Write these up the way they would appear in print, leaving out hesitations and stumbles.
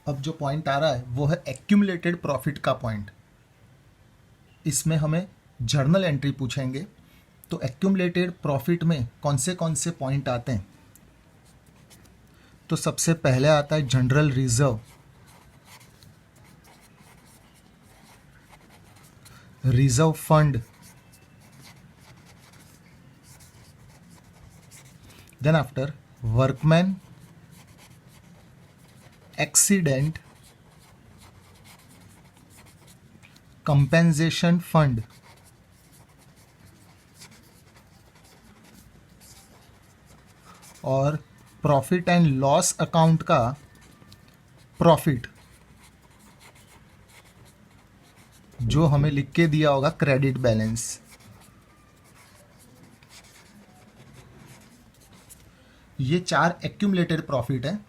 अब जो पॉइंट आ रहा है वो है एक्यूमुलेटेड प्रॉफिट का पॉइंट। इसमें हमें जर्नल एंट्री पूछेंगे। तो एक्यूमुलेटेड प्रॉफिट में कौन से पॉइंट आते हैं? तो सबसे पहले आता है general reserve, reserve fund, then after workman accident compensation fund और प्रॉफिट एंड लॉस अकाउंट का प्रॉफिट, जो हमें लिख के दिया होगा क्रेडिट बैलेंस। ये 4 एक्यूमुलेटेड प्रॉफिट है,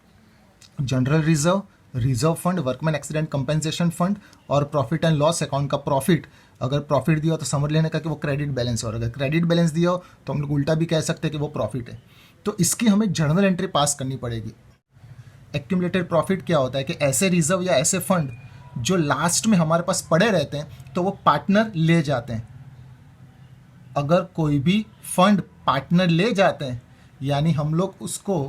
general reserve, reserve fund, workman accident compensation fund और प्रॉफिट एंड लॉस अकाउंट का प्रॉफिट। अगर प्रॉफिट दिया हो तो समझ लेने का कि वो क्रेडिट बैलेंस हो, और अगर क्रेडिट बैलेंस दिया हो तो हम लोग उल्टा भी कह सकते हैं कि वो प्रॉफिट है। तो इसकी हमें जर्नल एंट्री पास करनी पड़ेगी। एक्यूमुलेटेड प्रॉफिट क्या होता है कि ऐसे रिजर्व या ऐसे फंड जो लास्ट में हमारे पास पड़े रहते हैं तो वो पार्टनर ले जाते हैं। अगर कोई भी फंड पार्टनर ले जाते हैं यानी हम लोग उसको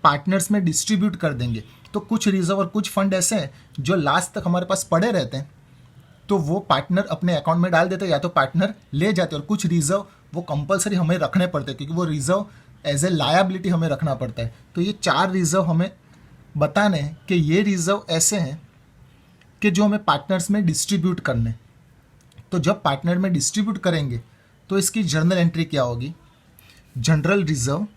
पार्टनर्स में डिस्ट्रीब्यूट कर देंगे। तो कुछ रिजर्व और कुछ फंड ऐसे हैं जो लास्ट तक हमारे पास पड़े रहते हैं, तो वो पार्टनर अपने अकाउंट में डाल देते हैं या तो पार्टनर ले जाते हैं। और कुछ रिजर्व वो कंपलसरी हमें रखने पड़ते हैं क्योंकि वो रिजर्व एज ए लायबिलिटी हमें रखना पड़ता है। तो ये 4 रिजर्व हमें बताने हैं कि ये रिजर्व ऐसे हैं कि जो हमें पार्टनर्स में डिस्ट्रीब्यूट करने। तो जब पार्टनर में डिस्ट्रीब्यूट करेंगे तो इसकी जर्नल एंट्री क्या होगी? General reserve.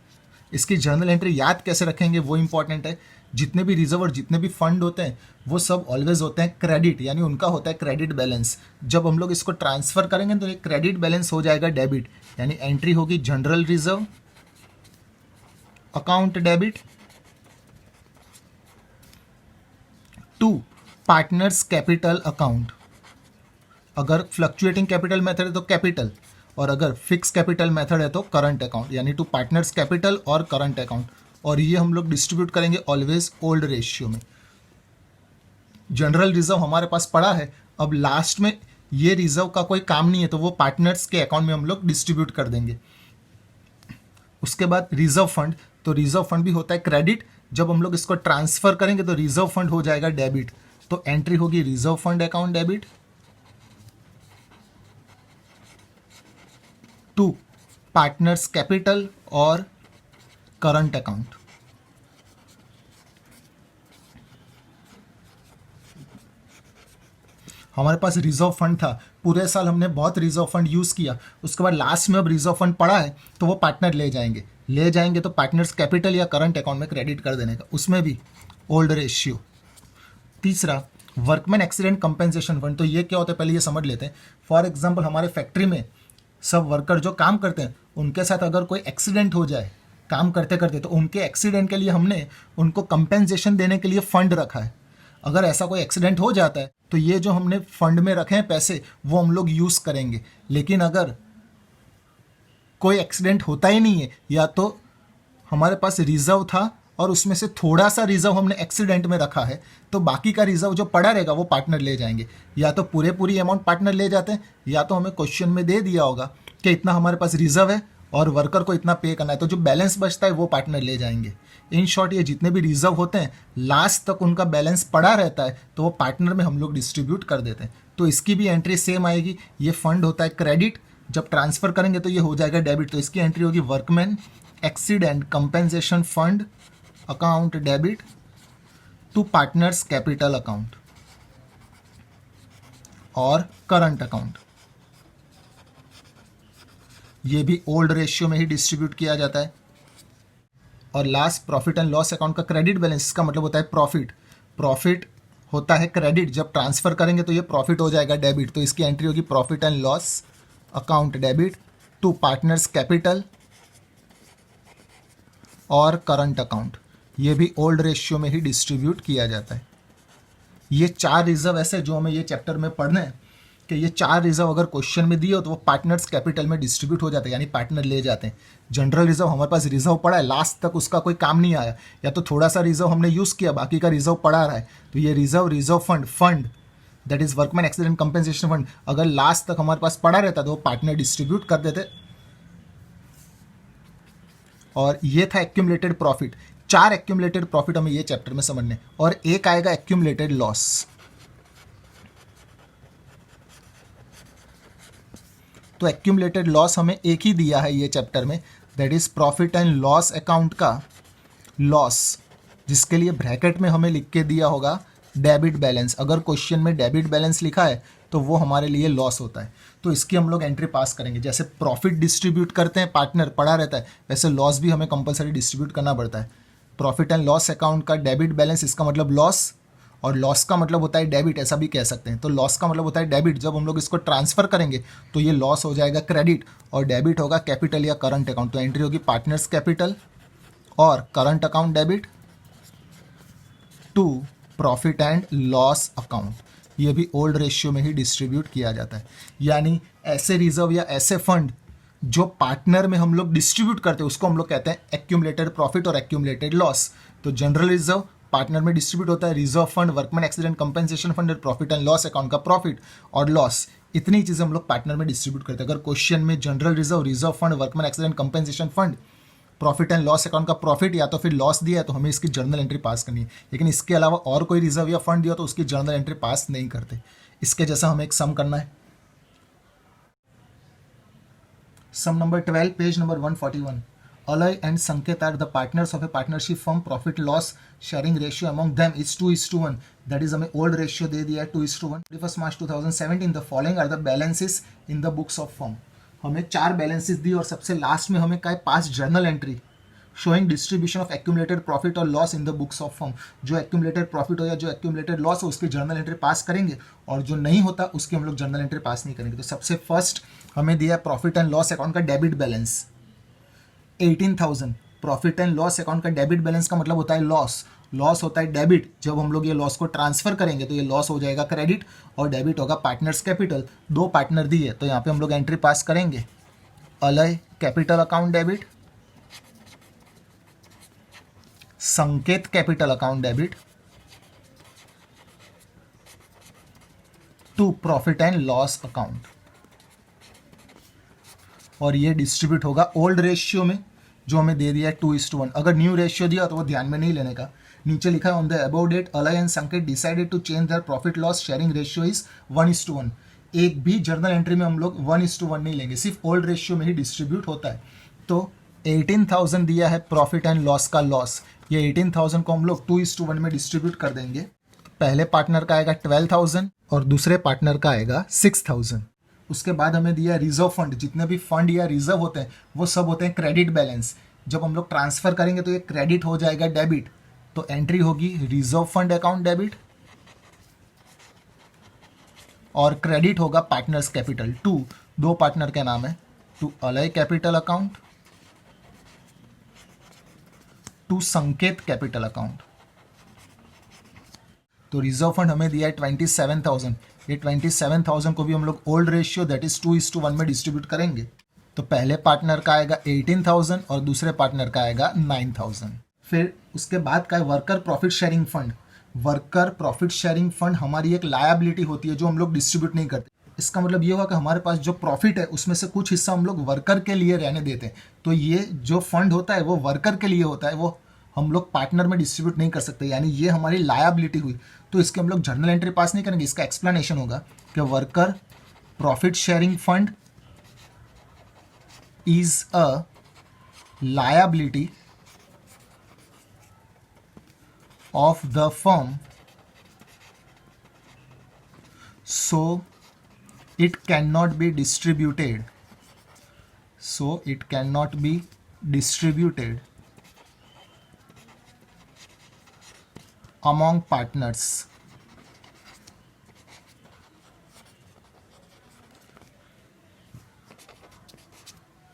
इसकी जर्नल एंट्री याद कैसे रखेंगे वो इंपॉर्टेंट है। जितने भी रिजर्व और जितने भी फंड होते हैं वो सब ऑलवेज होते हैं क्रेडिट, यानी उनका होता है क्रेडिट बैलेंस। जब हम लोग इसको ट्रांसफर करेंगे तो ये क्रेडिट बैलेंस हो जाएगा डेबिट, यानी एंट्री होगी general reserve account debit to partners capital account. अगर फ्लक्चुएटिंग कैपिटल मेथड है तो कैपिटल, और अगर फिक्स कैपिटल मेथड है तो करंट अकाउंट, यानी टू पार्टनर्स कैपिटल और करंट अकाउंट। और ये हम लोग डिस्ट्रीब्यूट करेंगे ऑलवेज ओल्ड रेशियो में। जनरल रिजर्व हमारे पास पड़ा है, अब लास्ट में ये रिजर्व का कोई काम नहीं है तो वो पार्टनर्स के अकाउंट में हम लोग डिस्ट्रीब्यूट कर देंगे। उसके बाद रिजर्व फंड, तो रिजर्व फंड भी होता है क्रेडिट। जब हम लोग इसको ट्रांसफर करेंगे तो रिजर्व फंड हो जाएगा डेबिट। तो एंट्री होगी reserve fund account debit to partners capital और करंट अकाउंट। हमारे पास रिजर्व फंड था, पूरे साल हमने बहुत रिजर्व फंड यूज़ किया, उसके बाद लास्ट में अब रिजर्व फंड पड़ा है तो वो पार्टनर ले जाएंगे तो पार्टनर्स कैपिटल या करंट अकाउंट में क्रेडिट कर देने का, उसमें भी ओल्ड रेशियो। तीसरा वर्कमैन एक्सीडेंट कंपेंसेशन फंड। तो ये क्या होता है पहले ये समझ लेते हैं। फॉर एग्जांपल हमारे फैक्ट्री में सब वर्कर जो काम करते हैं उनके साथ अगर कोई एक्सीडेंट हो जाए काम करते करते, तो उनके एक्सीडेंट के लिए हमने उनको कंपेंसेशन देने के लिए फंड रखा है। अगर ऐसा कोई एक्सीडेंट हो जाता है तो ये जो हमने फंड में रखे हैं पैसे वो हम लोग यूज़ करेंगे। लेकिन अगर कोई एक्सीडेंट होता ही नहीं है या तो हमारे पास रिजर्व था और उसमें से थोड़ा सा रिजर्व हमने एक्सीडेंट में रखा है, तो बाकी का रिजर्व जो पड़ा रहेगा वो पार्टनर ले जाएंगे। या तो पूरी अमाउंट पार्टनर ले जाते हैं या तो हमें क्वेश्चन में दे दिया होगा कि इतना हमारे पास रिजर्व है और वर्कर को इतना पे करना है, तो जो बैलेंस बचता है वो पार्टनर ले जाएंगे। इन शॉर्ट ये जितने भी रिजर्व होते हैं लास्ट तक उनका बैलेंस पड़ा रहता है तो वो पार्टनर में हम लोग डिस्ट्रीब्यूट कर देते हैं। तो इसकी भी एंट्री सेम आएगी। ये फंड होता है क्रेडिट, जब ट्रांसफर करेंगे तो ये हो जाएगा डेबिट। तो इसकी एंट्री होगी workman accident compensation fund account debit to partners capital account और करंट अकाउंट। ये भी ओल्ड रेशियो में ही डिस्ट्रीब्यूट किया जाता है। और last profit and loss account का क्रेडिट बैलेंस, इसका मतलब होता है प्रॉफिट। प्रॉफिट होता है क्रेडिट, जब ट्रांसफर करेंगे तो ये प्रॉफिट हो जाएगा डेबिट। तो इसकी एंट्री होगी profit and loss account debit to partners capital और करंट अकाउंट। ये भी ओल्ड रेशियो में ही डिस्ट्रीब्यूट किया जाता है। ये 4 रिजर्व ऐसे जो हमें ये चैप्टर में पढ़ने हैं कि ये 4 रिजर्व अगर क्वेश्चन में दिए हो तो वो पार्टनर्स कैपिटल में डिस्ट्रीब्यूट हो जाते हैं, यानी पार्टनर ले जाते हैं। जनरल रिजर्व हमारे पास रिजर्व पड़ा है, लास्ट तक उसका कोई काम नहीं आया, या तो थोड़ा सा रिजर्व हमने यूज़ किया, बाकी का रिजर्व पड़ा रहा है, तो ये reserve fund that is workman accident compensation fund अगर लास्ट तक हमारे पास पड़ा रहता तो वो पार्टनर डिस्ट्रीब्यूट कर देते। और ये था एक्यूमुलेटेड प्रॉफिट। 4 एक्यूमुलेटेड प्रॉफिट हमें ये चैप्टर में समझने, और एक आएगा एक्यूमुलेटेड लॉस। तो एक्यूमुलेटेड लॉस हमें एक ही दिया है ये चैप्टर में, that is profit and loss account का लॉस, जिसके लिए ब्रैकेट में हमें लिख के दिया होगा डेबिट बैलेंस। अगर क्वेश्चन में डेबिट बैलेंस लिखा है तो वो हमारे लिए लॉस होता है, तो इसकी हम लोग एंट्री पास करेंगे। जैसे प्रॉफिट डिस्ट्रीब्यूट करते हैं, पार्टनर पड़ा रहता है, वैसे लॉस भी हमें कंपलसरी डिस्ट्रीब्यूट करना पड़ता है। प्रॉफिट एंड लॉस अकाउंट का डेबिट बैलेंस, इसका मतलब लॉस, और लॉस का मतलब होता है डेबिट, ऐसा भी कह सकते हैं। तो लॉस का मतलब होता है डेबिट, जब हम लोग इसको ट्रांसफर करेंगे तो ये लॉस हो जाएगा क्रेडिट, और डेबिट होगा कैपिटल या करंट अकाउंट। तो एंट्री होगी पार्टनर्स कैपिटल और current account debit to profit and loss account. ये भी ओल्ड रेशियो में ही डिस्ट्रीब्यूट किया जाता है, यानी ऐसे रिजर्व या ऐसे फंड जो पार्टनर में हम लोग डिस्ट्रीब्यूट करते हैं उसको हम लोग कहते हैं एक्यूमुलेटेड प्रॉफिट और एक्यूमुलेटेड लॉस। तो जनरल रिजर्व पार्टनर में डिस्ट्रीब्यूट होता है, reserve fund workman accident compensation fund, profit and loss account का प्रॉफिट और लॉस, इतनी चीज़ें हम लोग पार्टनर में डिस्ट्रीब्यूट करते हैं। अगर क्वेश्चन में general reserve fund workman accident compensation fund profit and loss account का प्रॉफिट या तो फिर लॉस दिया है तो हमें इसकी जर्नल एंट्री पास करनी है, लेकिन इसके अलावा और कोई रिजर्व या फंड दिया तो उसकी जर्नल एंट्री पास नहीं करते। इसके जैसा हमें एक सम करना है। Sum number 12 page number 141। Alay and Sanket are the partners of a partnership firm. Profit loss sharing ratio among them is 2:1. That is हमें old ratio दे दिया है 2:1। 31 March 2017 the following are the balances in the books of firm। हमें 4 balances दी और सबसे last में हमें क्या है, pass journal entry showing distribution of accumulated profit और loss in the books of firm. जो एक्यूमुलेटेड प्रॉफिट हो या जो एक्यूमुलेटेड लॉस हो उसकी जर्नल एंट्री पास करेंगे, और जो नहीं होता उसकी हम लोग जर्नल एंट्री पास नहीं करेंगे। तो सबसे फर्स्ट हमें दिया है प्रॉफिट एंड लॉस अकाउंट का debit balance 18,000। Profit and loss account का डेबिट बैलेंस का मतलब होता है लॉस, लॉस होता है डेबिट। जब हम लोग ये लॉस को ट्रांसफर करेंगे तो ये लॉस हो जाएगा क्रेडिट और डेबिट होगा पार्टनर्स कैपिटल। 2 पार्टनर दिए तो यहाँ पे हम लोग एंट्री पास करेंगे, Alay capital account debit, Sanket capital account debit to profit and loss account, और ये डिस्ट्रीब्यूट होगा ओल्ड रेशियो में जो हमें दे दिया है 2:1। अगर न्यू रेशियो दिया तो वो ध्यान में नहीं लेने का। नीचे लिखा है on the above date Alay and Sanket decided to change their profit loss sharing ratio is 1:1। एक भी जर्नल एंट्री में हम लोग 1:1 नहीं लेंगे, सिर्फ ओल्ड रेशियो में ही डिस्ट्रीब्यूट होता है। तो 18,000 दिया है प्रॉफिट एंड लॉस का लॉस, ये 18,000 को हम लोग 2:1 में डिस्ट्रीब्यूट कर देंगे। पहले पार्टनर का आएगा 12,000 और दूसरे पार्टनर का आएगा 6,000। उसके बाद हमें दिया रिजर्व फंड, जितने भी फंड या रिजर्व होते हैं वो सब होते हैं क्रेडिट बैलेंस। जब हम लोग ट्रांसफर करेंगे तो ये क्रेडिट हो जाएगा डेबिट, तो एंट्री होगी रिजर्व फंड अकाउंट डेबिट और क्रेडिट होगा पार्टनर्स कैपिटल टू, 2 पार्टनर के नाम है, to Alay capital account to Sanket capital account. तो रिजर्व फंड हमें दिया है 27,000। ये 27,000 को भी हम लोग ओल्ड रेशियो दैट इज 2:1 में डिस्ट्रीब्यूट करेंगे। तो पहले पार्टनर का आएगा 18,000 और दूसरे पार्टनर का आएगा 9,000। फिर उसके बाद का है worker profit sharing fund. Worker profit sharing fund हमारी एक लायबिलिटी होती है जो हम लोग डिस्ट्रीब्यूट नहीं करते। इसका मतलब ये हुआ कि हमारे पास जो प्रॉफिट है उसमें से कुछ हिस्सा हम लोग वर्कर के लिए रहने देते हैं। तो ये जो फंड होता है वो वर्कर के लिए होता है, वो हम लोग पार्टनर में डिस्ट्रीब्यूट नहीं कर सकते, यानी ये हमारी लायबिलिटी हुई। तो इसके हम लोग जर्नल एंट्री पास नहीं करेंगे। इसका एक्सप्लेनेशन होगा कि worker profit sharing fund is a liability of the firm, so it cannot be distributed, among partners।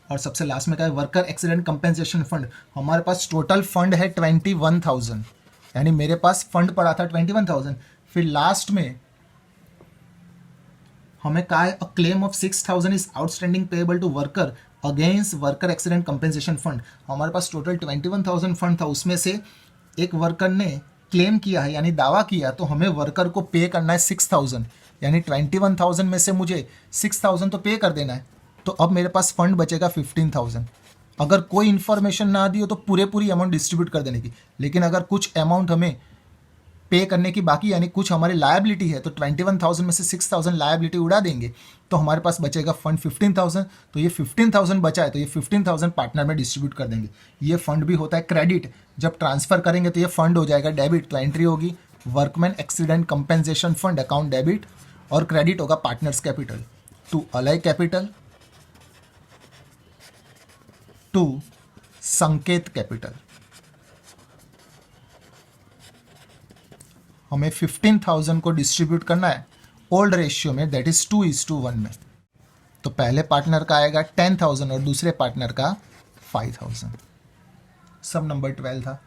और सबसे लास्ट में क्या है, वर्कर एक्सीडेंट कंपेंसेशन फंड। हमारे पास टोटल फंड है 21,000, यानी मेरे पास फंड पड़ा था 21,000। फिर लास्ट में हमें कहा है a claim of 6,000 is outstanding payable to worker against worker accident compensation fund. हमारे पास टोटल 21,000 फंड था, उसमें से एक वर्कर ने क्लेम किया है यानी दावा किया, तो हमें वर्कर को पे करना है 6,000, यानी 21,000 में से मुझे 6,000 तो पे कर देना है। तो अब मेरे पास फंड बचेगा 15,000। अगर कोई इन्फॉर्मेशन ना दी हो तो पूरी अमाउंट डिस्ट्रीब्यूट कर देने की, लेकिन अगर कुछ अमाउंट हमें पे करने की बाकी यानी कुछ हमारी लायबिलिटी है तो 21,000 में से 6,000 लायबिलिटी उड़ा देंगे तो हमारे पास बचेगा फंड 15,000। तो ये 15,000 बचा है तो ये 15,000 पार्टनर में डिस्ट्रीब्यूट कर देंगे। ये फंड भी होता है क्रेडिट, जब ट्रांसफर करेंगे तो ये फंड हो जाएगा डेबिट। तो एंट्री होगी workman accident compensation fund account debit, और क्रेडिट होगा partners capital to Alay capital to Sanket capital. हमें 15,000 को डिस्ट्रीब्यूट करना है ओल्ड रेशियो में, दैट इज 2:1 में। तो पहले पार्टनर का आएगा 10,000 और दूसरे पार्टनर का 5,000। सब नंबर 12 था।